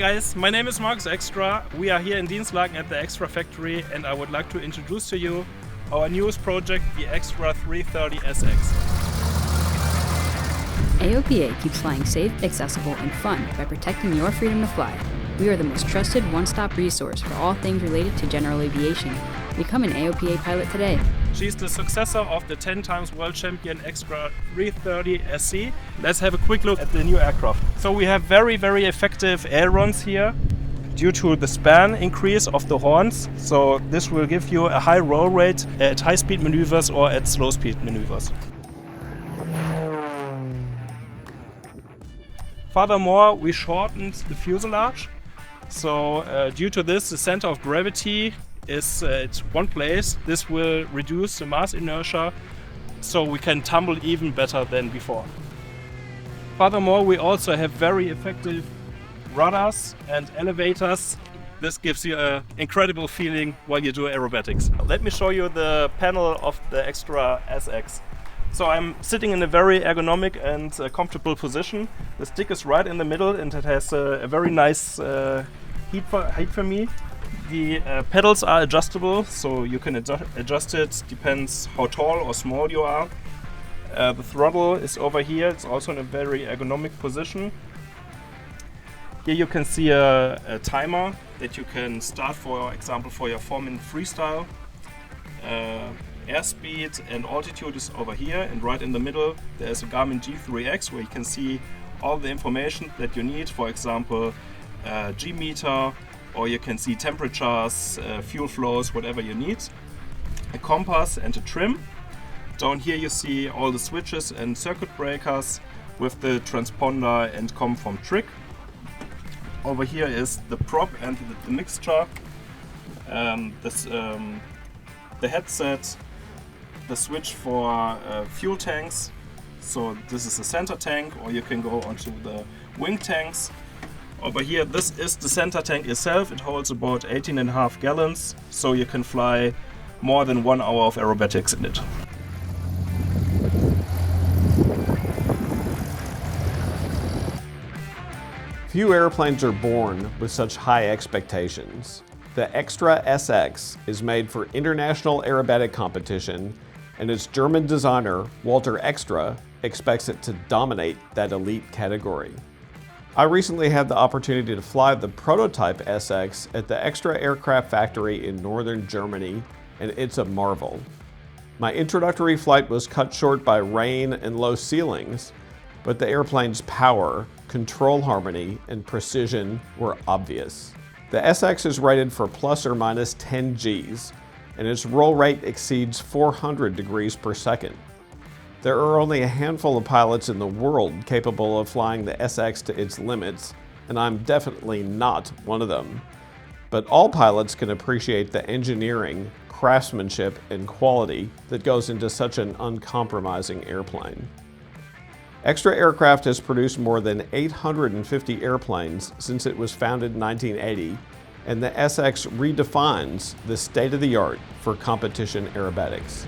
guys, my name is Marcus Extra. We are here in Dienstlaken at the Extra factory, and I would like to introduce to you our newest project, the Extra 330 SX. AOPA keeps flying safe, accessible, and fun by protecting your freedom to fly. We are the most trusted one-stop resource for all things related to general aviation. Become an AOPA pilot today. She's the successor of the 10 times world champion Extra 330 SC. Let's have a quick look at the new aircraft. So we have very effective ailerons here due to the span increase of the horns. So this will give you a high roll rate at high speed maneuvers or at slow speed maneuvers. Furthermore, we shortened the fuselage. So due to this, the center of gravity is at one place. This will reduce the mass inertia, so we can tumble even better than before. Furthermore, we also have very effective rudders and elevators. This gives you an incredible feeling while you do aerobatics. Let me show you the panel of the Extra SX. So I'm sitting in a very ergonomic and comfortable position. The stick is right in the middle and it has a very nice height for me. The pedals are adjustable, so you can adjust it, depends how tall or small you are. The throttle is over here, it's also in a very ergonomic position. Here you can see a timer that you can start, for example, for your 4-minute freestyle. Airspeed and altitude is over here, and right in the middle there's a Garmin G3X where you can see all the information that you need, for example, G-meter, or you can see temperatures, fuel flows, whatever you need. A compass and a trim. Down here you see all the switches and circuit breakers with the transponder and COM from Trick. Over here is the prop and the mixture, the headset, the switch for fuel tanks. So this is the center tank, or you can go onto the wing tanks. Over here, this is the center tank itself. It holds about 18.5 gallons, so you can fly more than 1 hour of aerobatics in it. Few airplanes are born with such high expectations. The Extra SX is made for international aerobatic competition, and its German designer, Walter Extra, expects it to dominate that elite category. I recently had the opportunity to fly the prototype SX at the Extra aircraft factory in northern Germany, and it's a marvel. My introductory flight was cut short by rain and low ceilings, but the airplane's power, control harmony, and precision were obvious. The SX is rated for plus or minus 10 Gs, and its roll rate exceeds 400 degrees per second. There are only a handful of pilots in the world capable of flying the SX to its limits, and I'm definitely not one of them. But all pilots can appreciate the engineering, craftsmanship, and quality that goes into such an uncompromising airplane. Extra Aircraft has produced more than 850 airplanes since it was founded in 1980, and the SX redefines the state of the art for competition aerobatics.